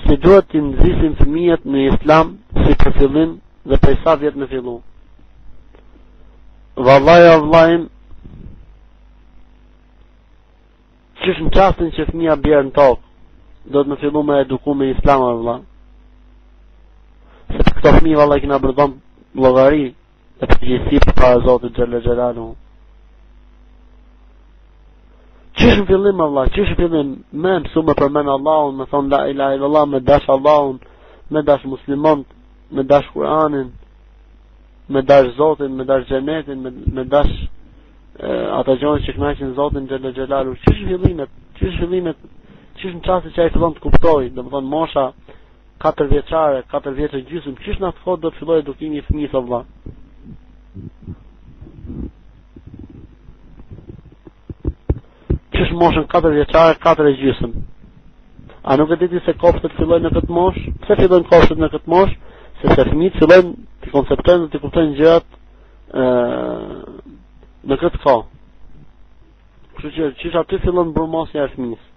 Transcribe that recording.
si duhet të nxisim fëmijët në Islam si për fillim dhe prej sa vjet me fillu. Vallahi o vllajim, qysh në qastin që fëmija bjerë në tokë, do të me fillu me eduku me Islam o vllaj. Se për këto fëmijë vallahi kina bërdhon llogari dhe përgjegjësi përpara Zotit xhalla xhelalu. Qysh në fillim Allah, qysh në fillim me mësu me përmen Allahun, me thonë la ilaha illallah, me dash Allahun, me dash muslimon, me dash Kur'anin, me dash Zotin, me dash xhenetin, me dash ata gjëra që kënaqin Zotin xhalla xhelalu. Qysh në fillimet, qysh në çasti që ai fillon të kuptoj, domethënë mosha 4 vjeçare, 4 vjeç e gjysmë, qysh në atë kohë do të fillojë edukimi i fëmijës Allah. Qysh moshën 4 vjeçare, 4 e gjysmë. A nuk e diti se kopshtet fillojnë në këtë moshë? Pse fillojnë kopshtet në këtë moshë? Sepse fëmijët fillojnë të konceptojnë dhe të kuptojnë gjërat në këtë kohë. Kështu që qysh aty fillon burmosja e fëmijës.